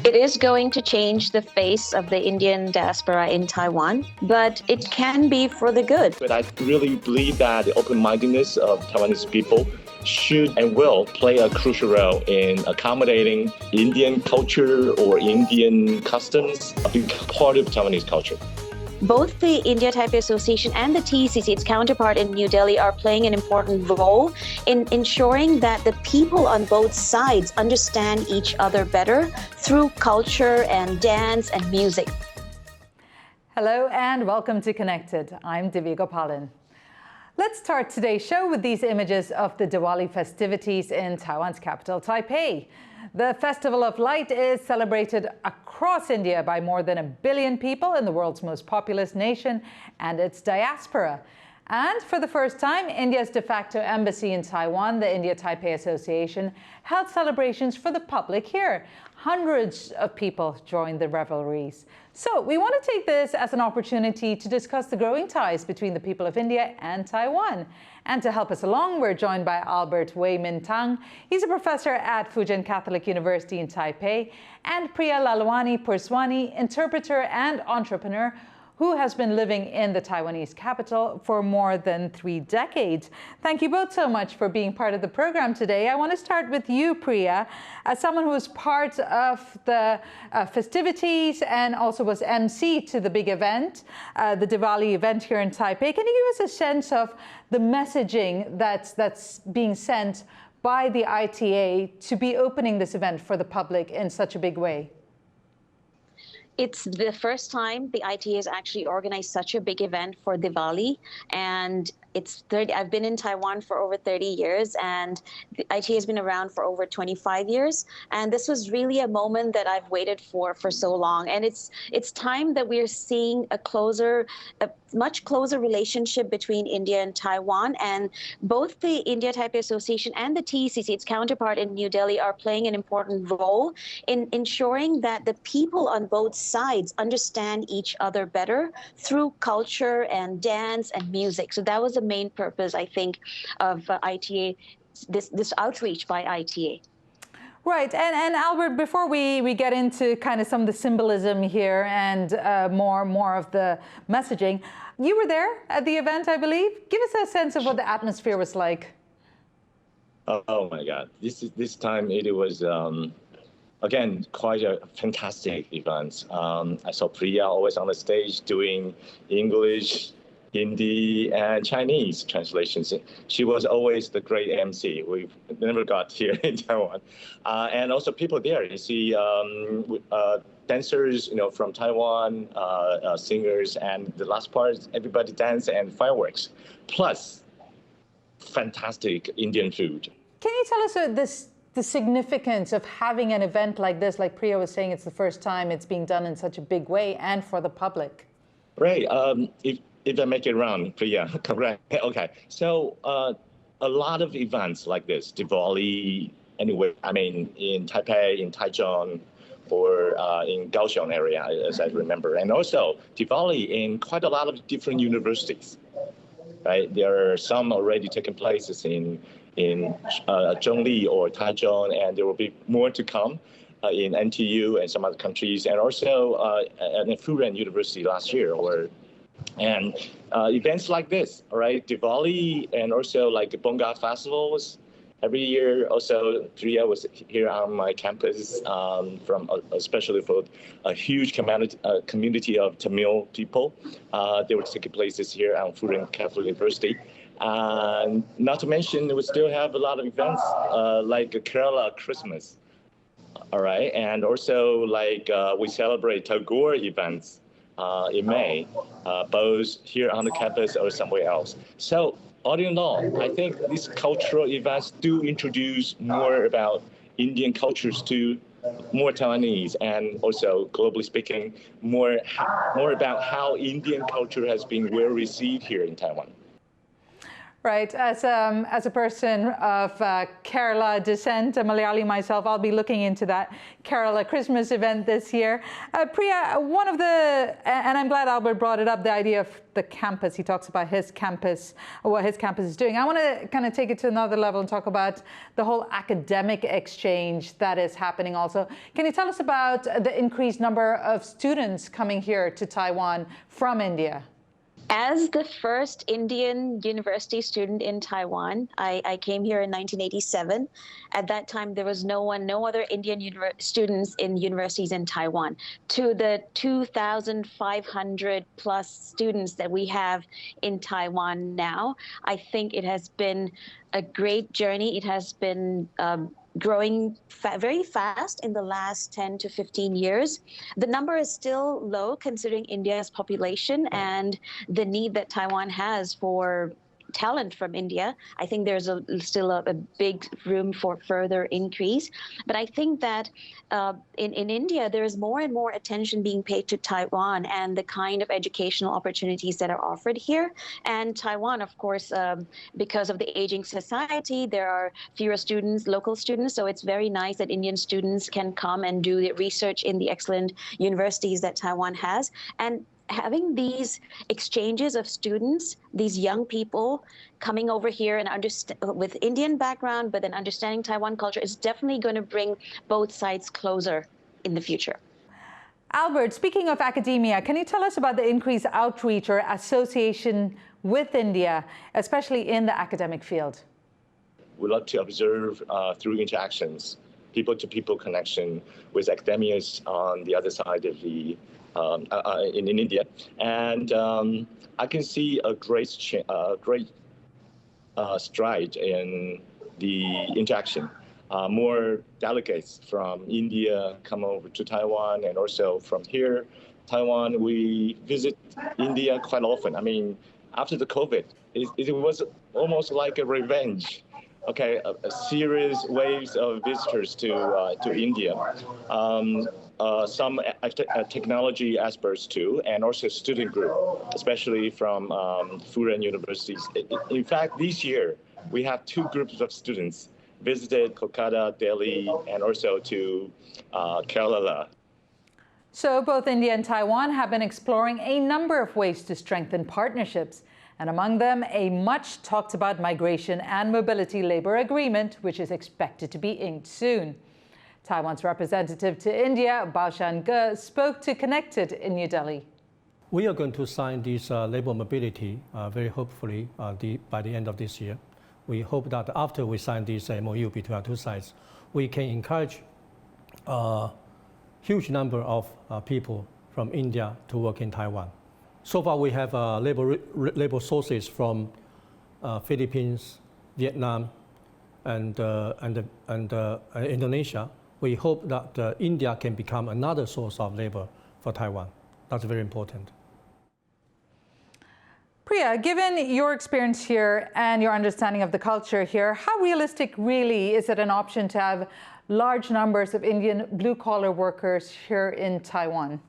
It is going to change the face of the Indian diaspora in Taiwan, but it can be for the good. But I really believe that the open-mindedness of Taiwanese people should and will play a crucial role in accommodating Indian culture or Indian customs, a big part of Taiwanese culture. Both the India-Taipei Association and the TCC, its counterpart in New Delhi, are playing an important role in ensuring that the people on both sides understand each other better through culture and dance and music. Hello and welcome to Connected. I'm Divya Gopalan. Let's start today's show with these images of the Diwali festivities in Taiwan's capital, Taipei. The Festival of Light is celebrated across India by more than 1 billion people in the world's most populous nation and its diaspora. And for the first time, India's de facto embassy in Taiwan, the India-Taipei Association, held celebrations for the public here. Hundreds of people joined the revelries. So we want to take this as an opportunity to discuss the growing ties between the people of India and Taiwan. And to help us along, we're joined by Albert Wei-min Tang. He's a professor at Fujian Catholic University in Taipei, and Priya Lalwani Purswaney, interpreter and entrepreneur, who has been living in the Taiwanese capital for more than 3 decades. Thank you both so much for being part of the program today. I want to start with you, Priya, as someone who was part of the festivities and also was MC to the big event, the Diwali event here in Taipei. Can you give us a sense of the messaging that's being sent by the ITA to be opening this event for the public in such a big way? It's the first time the ITA has actually organized such a big event for Diwali, and I've been in Taiwan for over 30 years, and the ITA has been around for over 25 years. And this was really a moment that I've waited for so long. And it's time that we're seeing a much closer relationship between India and Taiwan. And both the India-Taipei Association and the TCC, its counterpart in New Delhi, are playing an important role in ensuring that the people on both sides understand each other better through culture and dance and music. So that was the main purpose, I think, of ITA, this outreach by ITA. Right, and Albert, before we get into kind of some of the symbolism here and more of the messaging, you were there at the event, I believe. Give us a sense of what the atmosphere was like. Oh my God, this time it was again quite a fantastic event. I saw Priya always on the stage doing English, Hindi, and Chinese translations. She was always the great MC. We never got here in Taiwan. And also people there, you see dancers, from Taiwan, singers, and the last part, everybody dance and fireworks, plus fantastic Indian food. Can you tell us the significance of having an event like this? Like Priya was saying, it's the first time it's being done in such a big way and for the public. Right. If I make it round, Priya, correct. Okay. So a lot of events like this, Diwali, anyway, I mean, in Taipei, in Taichung, or in Kaohsiung area, as I remember. And also Diwali in quite a lot of different universities, right? There are some already taking places in Zhongli or Taichung, and there will be more to come in NTU and some other countries, and also at Fujian University last year, and events like this, all right, Diwali, and also like Bonga festivals every year. Also, Priya was here on my campus especially for a huge community of Tamil people. They were taking places here on Fujian Catholic University. And not to mention, we still have a lot of events like Kerala Christmas, all right, and also like we celebrate Tagore events in May, both here on the campus or somewhere else. So all in all, I think these cultural events do introduce more about Indian cultures to more Taiwanese, and also globally speaking, more about how Indian culture has been well received here in Taiwan. Right, as a person of Kerala descent, a Malayali myself, I'll be looking into that Kerala Christmas event this year. Priya, one of the, and I'm glad Albert brought it up, the idea of the campus. He talks about his campus, what his campus is doing. I want to kind of take it to another level and talk about the whole academic exchange that is happening also. Can you tell us about the increased number of students coming here to Taiwan from India? As the first Indian university student in Taiwan, I came here in 1987. At that time, there was no other Indian students in universities in Taiwan. To the 2,500 plus students that we have in Taiwan now, I think it has been a great journey. It has been growing very fast in the last 10 to 15 years. The number is still low considering India's population and the need that Taiwan has for talent from India. I think there's still a big room for further increase. But I think that in India, there is more and more attention being paid to Taiwan and the kind of educational opportunities that are offered here. And Taiwan, of course, because of the aging society, there are fewer students, local students. So it's very nice that Indian students can come and do the research in the excellent universities that Taiwan has. And having these exchanges of students, these young people coming over here and with Indian background, but then understanding Taiwan culture is definitely going to bring both sides closer in the future. Albert, speaking of academia, can you tell us about the increased outreach or association with India, especially in the academic field? We love to observe through interactions, people-to-people connection with academics on the other side of the in India, and I can see a great stride in the interaction. More delegates from India come over to Taiwan, and also from here, Taiwan, we visit India quite often. I mean, after the COVID, it was almost like a revenge. Okay, a serious waves of visitors to India. Some technology experts too, and also student group, especially from foreign universities. In fact, this year, we have two groups of students visited Kolkata, Delhi, and also to Kerala. So both India and Taiwan have been exploring a number of ways to strengthen partnerships, and among them, a much talked about migration and mobility labor agreement, which is expected to be inked soon. Taiwan's representative to India, Baoshan Ge, spoke to Connected in New Delhi. We are going to sign this labor mobility very hopefully by the end of this year. We hope that after we sign this MOU between our two sides, we can encourage a huge number of people from India to work in Taiwan. So far, we have labor sources from Philippines, Vietnam, and Indonesia. We hope that India can become another source of labor for Taiwan. That's very important. Priya, given your experience here and your understanding of the culture here, how realistic really is it an option to have large numbers of Indian blue-collar workers here in Taiwan?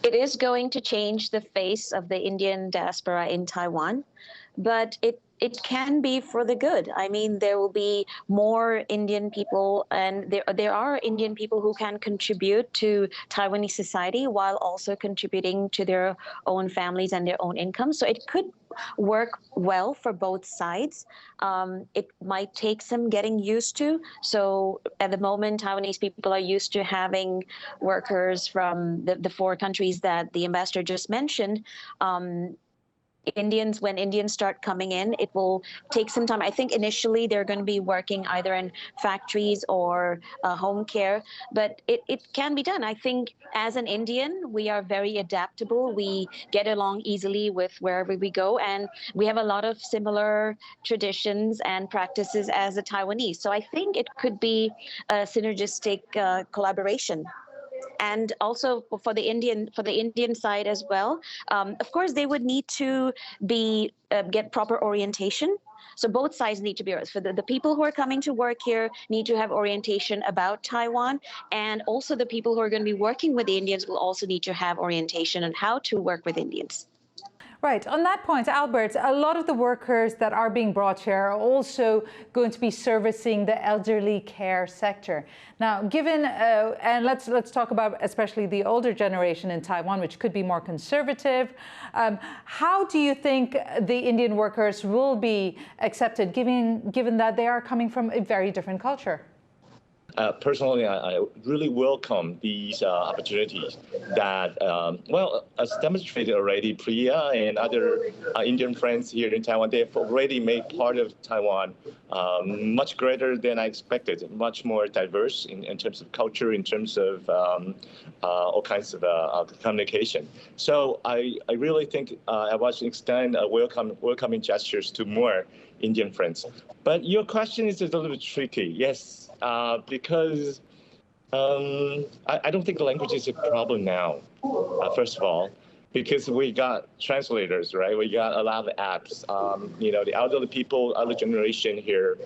It is going to change the face of the Indian diaspora in Taiwan, but it can be for the good. I mean, there will be more Indian people, and there are Indian people who can contribute to Taiwanese society while also contributing to their own families and their own income. So it could work well for both sides. It might take some getting used to. So at the moment, Taiwanese people are used to having workers from the four countries that the ambassador just mentioned. When Indians start coming in, it will take some time. I think initially they're going to be working either in factories or home care, but it can be done. I think as an Indian, we are very adaptable. We get along easily with wherever we go, and we have a lot of similar traditions and practices as the Taiwanese. So I think it could be a synergistic collaboration. And also for the Indian side as well, of course, they would need to get proper orientation. So both sides need to be, for the people who are coming to work here need to have orientation about Taiwan, and also the people who are going to be working with the Indians will also need to have orientation on how to work with Indians. Right. On that point, Albert, a lot of the workers that are being brought here are also going to be servicing the elderly care sector. Now, given, and let's talk about especially the older generation in Taiwan, which could be more conservative. How do you think the Indian workers will be accepted, given that they are coming from a very different culture? Personally, I really welcome these opportunities that, well, as demonstrated already, Priya and other Indian friends here in Taiwan, they've already made part of Taiwan much greater than I expected, much more diverse in terms of culture, in terms of all kinds of communication. So I really think I want to extend welcoming gestures to more Indian friends. But your question is a little bit tricky, yes. Because I don't think the language is a problem now, first of all, because we got translators, right? We got a lot of apps, you know, the elderly people, other generation here,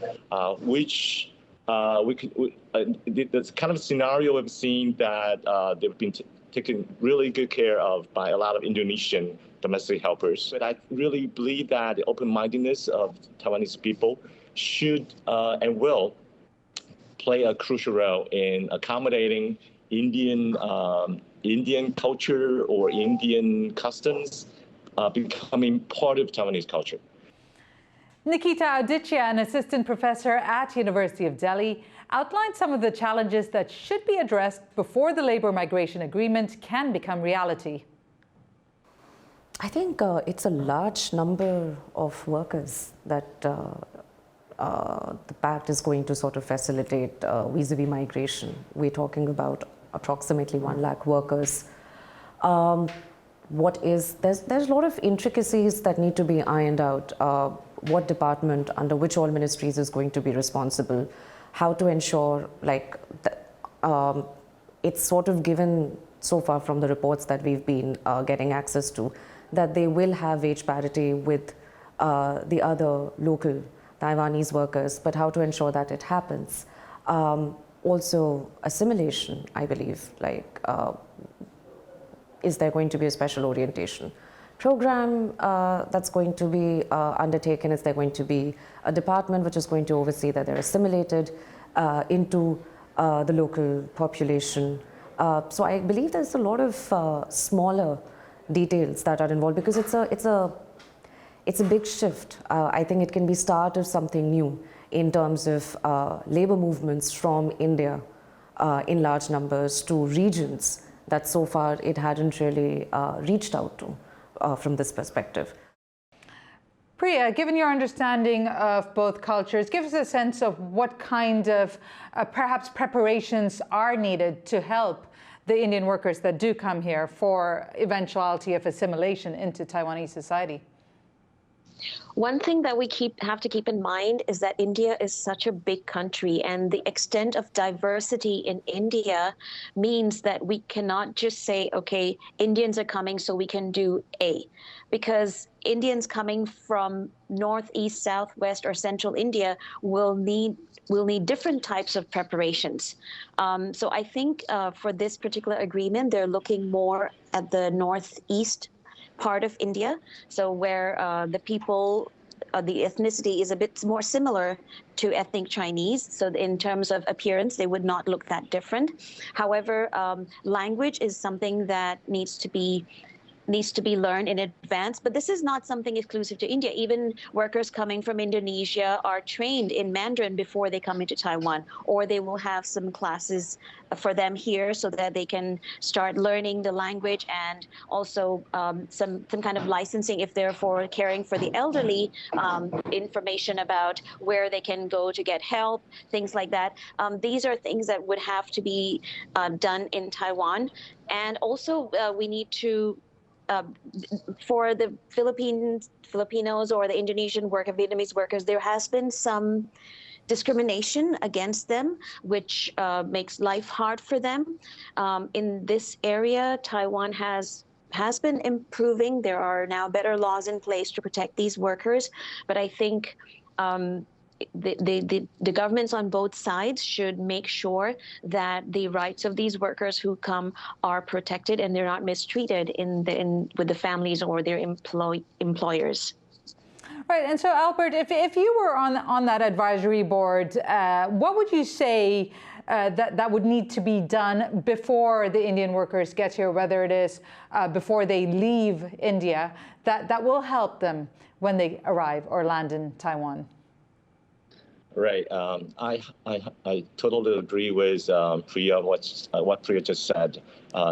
which this kind of scenario we've seen that they've been taken really good care of by a lot of Indonesian domestic helpers. But I really believe that the open-mindedness of Taiwanese people should and will play a crucial role in accommodating Indian culture or Indian customs becoming part of Taiwanese culture. Nikita Aditya, an assistant professor at University of Delhi, outlined some of the challenges that should be addressed before the labor migration agreement can become reality. I think it's a large number of workers that the pact is going to sort of facilitate vis-a-vis migration. We're talking about approximately 1 lakh workers. There's a lot of intricacies that need to be ironed out. What department under which all ministries is going to be responsible, how to ensure it's sort of given so far from the reports that we've been getting access to, that they will have wage parity with the other local Taiwanese workers, but how to ensure that it happens. Also, assimilation, I believe, is there going to be a special orientation program that's going to be undertaken? Is there going to be a department which is going to oversee that they're assimilated into the local population? So I believe there's a lot of smaller details that are involved, because it's a big shift. I think it can be start of something new in terms of labor movements from India in large numbers to regions that so far it hadn't really reached out to from this perspective. Priya, given your understanding of both cultures, give us a sense of what kind of perhaps preparations are needed to help the Indian workers that do come here for eventuality of assimilation into Taiwanese society. One thing that we have to keep in mind is that India is such a big country, and the extent of diversity in India means that we cannot just say, okay, Indians are coming, so we can do A, because Indians coming from northeast, southwest, or central India will need different types of preparations. So I think for this particular agreement, they're looking more at the northeast part of India, so where the people, the ethnicity is a bit more similar to ethnic Chinese. So in terms of appearance, they would not look that different. However, language is something that needs to be learned in advance, but this is not something exclusive to India. Even workers coming from Indonesia are trained in Mandarin before they come into Taiwan, or they will have some classes for them here so that they can start learning the language, and also some kind of licensing if they're for caring for the elderly, information about where they can go to get help, things like that. These are things that would have to be done in Taiwan. And also we need to for the Filipinos or the Indonesian worker, Vietnamese workers, there has been some discrimination against them, which makes life hard for them. In this area, Taiwan has been improving. There are now better laws in place to protect these workers, but I think the governments on both sides should make sure that the rights of these workers who come are protected and they're not mistreated with the families or their employers. Right, and so Albert, if you were on that advisory board, what would you say that would need to be done before the Indian workers get here, whether it is before they leave India, that will help them when they arrive or land in Taiwan? Right. I totally agree with Priya, what Priya just said.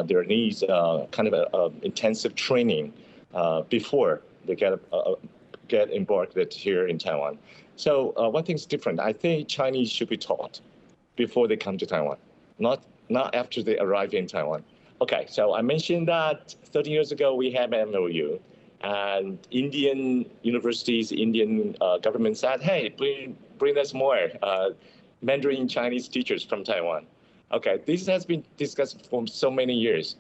There needs kind of intensive training before they get embarked here in Taiwan. So one thing's different. I think Chinese should be taught before they come to Taiwan, not after they arrive in Taiwan. Okay, so I mentioned that 30 years ago we had an MOU, and Indian universities, Indian government said, hey, bring us more Mandarin Chinese teachers from Taiwan. Okay, this has been discussed for so many years.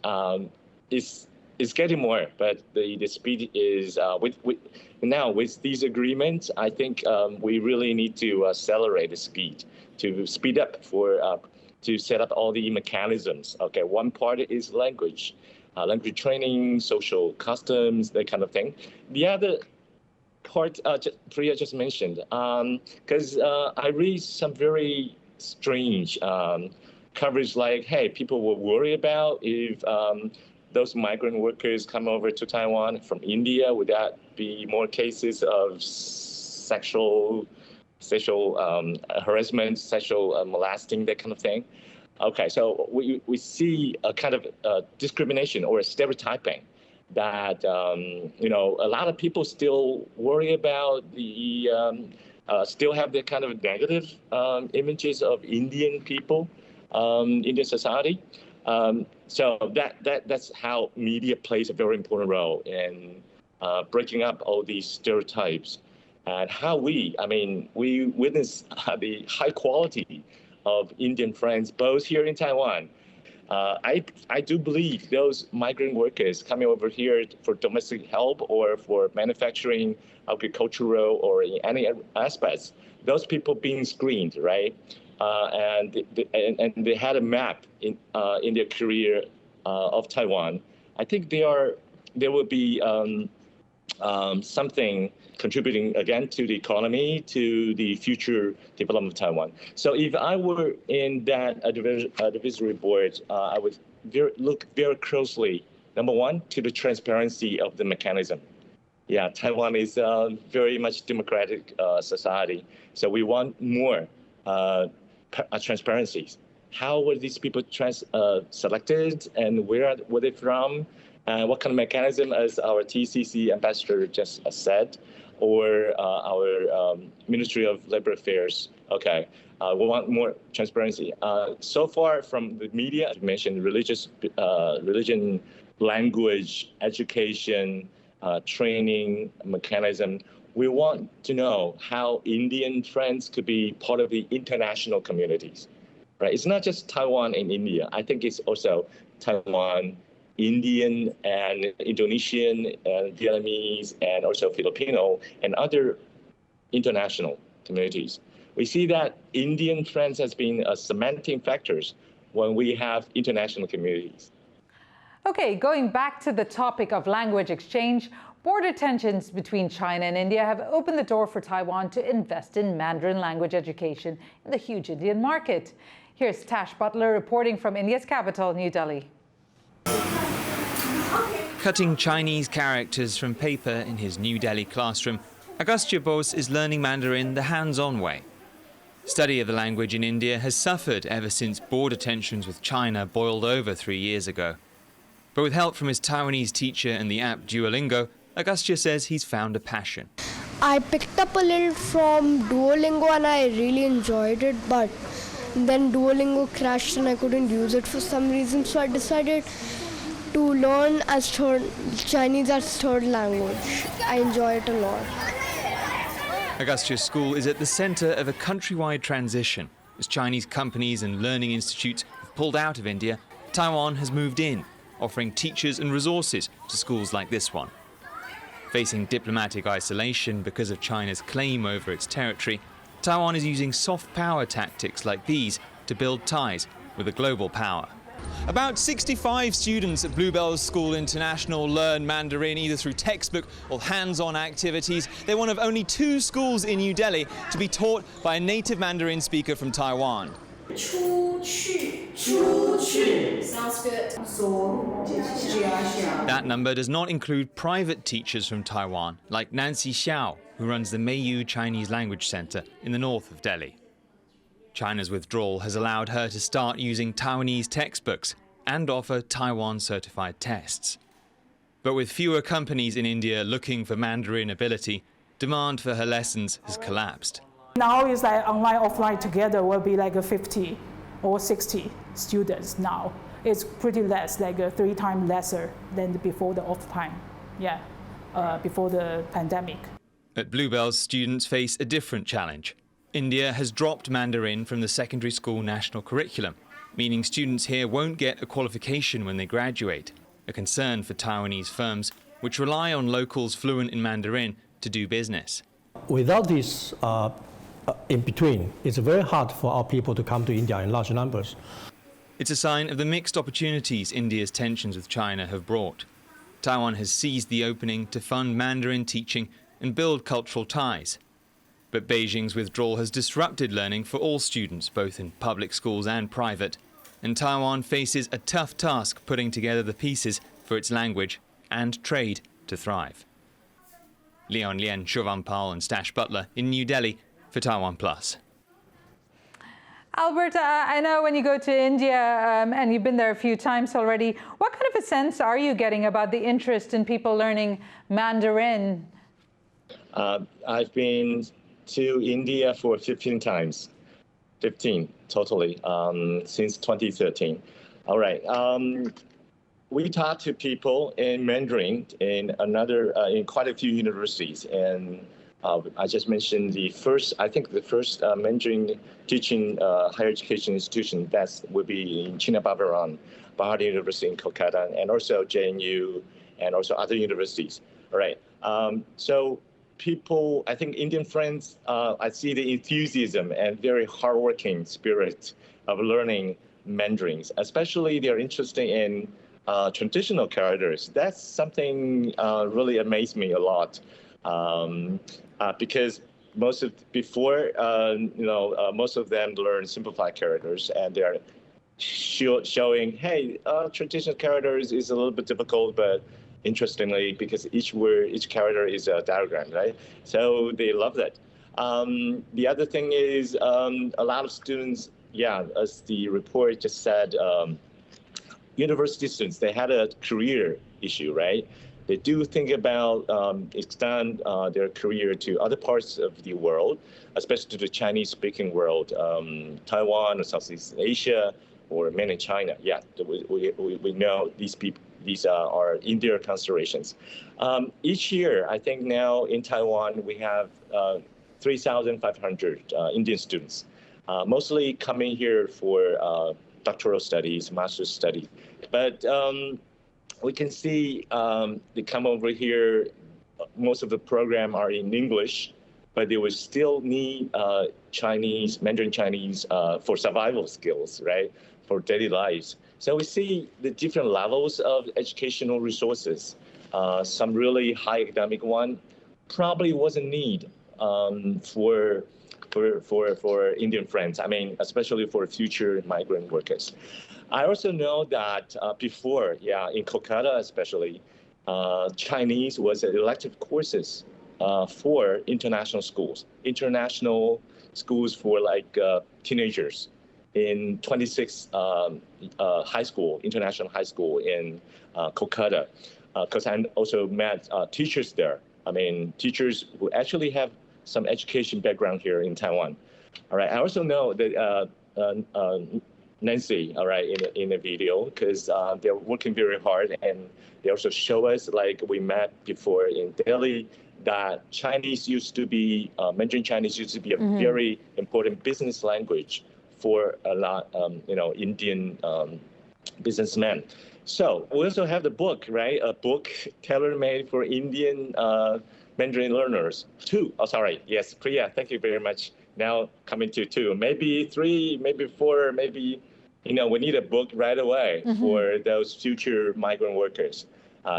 It's getting more, but the speed is now with these agreements. I think we really need to accelerate the speed to speed up to set up all the mechanisms. Okay, one part is language training, social customs, that kind of thing. The other part Priya just mentioned, because I read some very strange coverage like, hey, people will worry about if those migrant workers come over to Taiwan from India, would that be more cases of sexual harassment, sexual molesting, that kind of thing? Okay, so we see a kind of discrimination or a stereotyping that a lot of people still worry about still have the kind of negative images of Indian people, Indian society. So that's how media plays a very important role in breaking up all these stereotypes, and how we witness the high quality of Indian friends, both here in Taiwan. I do believe those migrant workers coming over here for domestic help or for manufacturing, agricultural, or in any aspects, those people being screened, right? And they had a map in their career of Taiwan. I think there will be something contributing again to the economy, to the future development of Taiwan. So if I were in that advisory board, I would look very closely, number one, to the transparency of the mechanism. Yeah, Taiwan is a very much democratic society, so we want more transparency. How were these people selected, and where were they from, and what kind of mechanism, as our TCC ambassador just said, or our Ministry of Labor Affairs. Okay, we want more transparency. So far from the media, you mentioned religion, language, education, training mechanism. We want to know how Indian friends could be part of the international communities, right? It's not just Taiwan and India. I think it's also Taiwan, Indian and Indonesian and Vietnamese and also Filipino and other international communities. We see that Indian friends has been a cementing factors when we have international communities. Okay, going back to the topic of language exchange, border tensions between China and India have opened the door for Taiwan to invest in Mandarin language education in the huge Indian market. Here's Tash Butler reporting from India's capital, New Delhi. Cutting Chinese characters from paper in his New Delhi classroom, Agastya Bose is learning Mandarin the hands-on way. Study of the language in India has suffered ever since border tensions with China boiled over 3 years ago. But with help from his Taiwanese teacher and the app Duolingo, Agastya says he's found a passion. I picked up a little from Duolingo and I really enjoyed it, but then Duolingo crashed and I couldn't use it for some reason, so I decided to learn Chinese as third language. I enjoy it a lot. Agastya's school is at the centre of a countrywide transition. As Chinese companies and learning institutes have pulled out of India, Taiwan has moved in, offering teachers and resources to schools like this one. Facing diplomatic isolation because of China's claim over its territory, Taiwan is using soft power tactics like these to build ties with a global power. About 65 students at Bluebell's School International learn Mandarin either through textbook or hands-on activities. They're one of only 2 schools in New Delhi to be taught by a native Mandarin speaker from Taiwan. That number does not include private teachers from Taiwan, like Nancy Xiao, who runs the Meiyu Chinese Language Center in the north of Delhi. China's withdrawal has allowed her to start using Taiwanese textbooks and offer Taiwan-certified tests. But with fewer companies in India looking for Mandarin ability, demand for her lessons has collapsed. Now it's like online, offline together will be like 50 or 60 students now. It's pretty less, like 3 times lesser than before the off-time, before the pandemic. At Bluebell's, students face a different challenge. India has dropped Mandarin from the secondary school national curriculum, meaning students here won't get a qualification when they graduate, a concern for Taiwanese firms which rely on locals fluent in Mandarin to do business. Without this in between, it's very hard for our people to come to India in large numbers. It's a sign of the mixed opportunities India's tensions with China have brought. Taiwan has seized the opening to fund Mandarin teaching and build cultural ties. But Beijing's withdrawal has disrupted learning for all students, both in public schools and private. And Taiwan faces a tough task putting together the pieces for its language and trade to thrive. Leon Lien, Siobhan Powell and Stash Butler in New Delhi for TaiwanPlus. Albert, I know when you go to India, and you've been there a few times already, what kind of a sense are you getting about the interest in people learning Mandarin? I've been to India for 15 times, 15 totally, since 2013. All right. We taught to people in Mandarin in quite a few universities, and I just mentioned the first Mandarin teaching higher education institution that would be in China-Bavaran, Bahar University in Kolkata, and also JNU, and also other universities. All right. So people, I think Indian friends, I see the enthusiasm and very hardworking spirit of learning Mandarins, especially they're interested in traditional characters. That's something really amazed me a lot, because most of them learn simplified characters, and they're showing, hey, traditional characters is a little bit difficult, but interestingly, because each character is a diagram, right? So they love that. The other thing is a lot of students, as the report just said, university students, they had a career issue, right? They do think about extend their career to other parts of the world, especially to the Chinese-speaking world, Taiwan or Southeast Asia, or mainland China. Yeah, we know these people. These are in their considerations. Each year, I think now in Taiwan, we have 3,500 Indian students, mostly coming here for doctoral studies, master's studies. But we can see they come over here, most of the program are in English, but they will still need Mandarin Chinese for survival skills, right? For daily lives. So we see the different levels of educational resources. Some really high academic one probably wasn't need for Indian friends. I mean, especially for future migrant workers. I also know that before, in Kolkata especially, Chinese was an elective courses for international schools for like teenagers. In 26 international high school in Kolkata, because I also met teachers there. I mean, teachers who actually have some education background here in Taiwan. All right. I also know that Nancy, all right, in the video, because they're working very hard, and they also show us, like we met before in Delhi, that Mandarin Chinese used to be a very important business language for a lot, Indian businessmen. So we also have the book, right? A book tailor-made for Indian Mandarin learners too. Oh, sorry. Yes, Priya, thank you very much. now coming to 2, maybe 3, maybe 4, maybe, we need a book right away for those future migrant workers,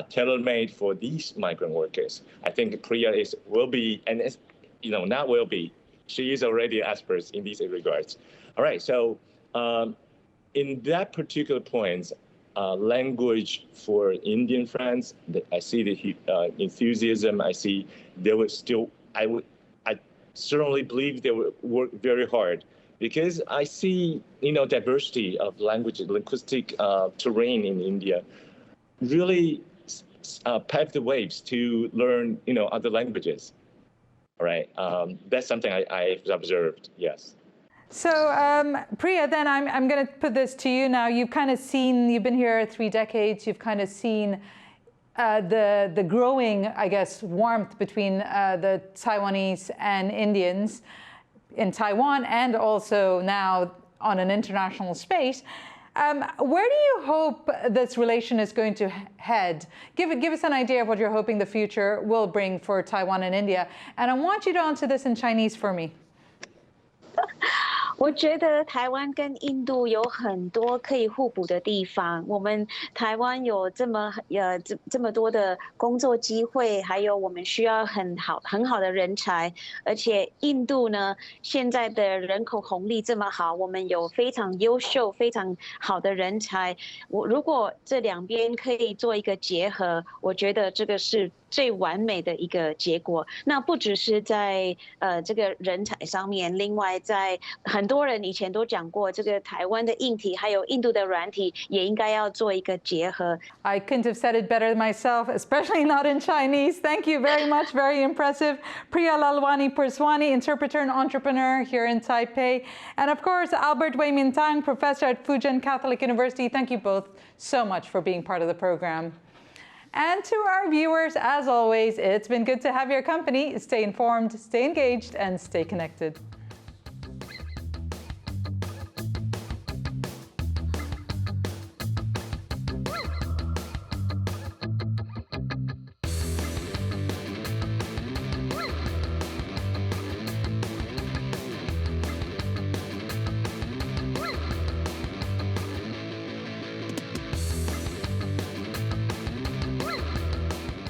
tailor-made for these migrant workers. I think Priya will be, and not will be, she is already expert in these regards. All right, so in that particular point, language for Indian friends, I see the enthusiasm. I see they would still, I certainly believe they would work very hard, because I see, diversity of linguistic terrain in India really pave the ways to learn, other languages. All right, that's something I've observed, yes. So Priya, then I'm going to put this to you now. You've kind of seen, you've been here 3 decades, you've kind of seen the growing, I guess, warmth between the Taiwanese and Indians in Taiwan, and also now on an international space. Where do you hope this relation is going to head? Give us an idea of what you're hoping the future will bring for Taiwan and India. And I want you to answer this in Chinese for me. 我觉得台湾跟印度有很多可以互补的地方。我们台湾有这么多的工作机会，还有我们需要很好的人才。而且印度呢，现在的人口红利这么好，我们有非常优秀、非常好的人才。如果这两边可以做一个结合，我觉得这个是最完美的一个结果。那不只是在这个人才上面，另外在很多人以前都讲过，这个台湾的硬体还有印度的软体也应该要做一个结合。I couldn't have said it better myself, especially not in Chinese. Thank you very much. Very impressive. Priya Lalwani Purswaney, interpreter and entrepreneur here in Taipei. And of course, Albert Wei-min Tang, professor at Fujian Catholic University. Thank you both so much for being part of the program. And to our viewers, as always, it's been good to have your company. Stay informed, stay engaged, and stay connected.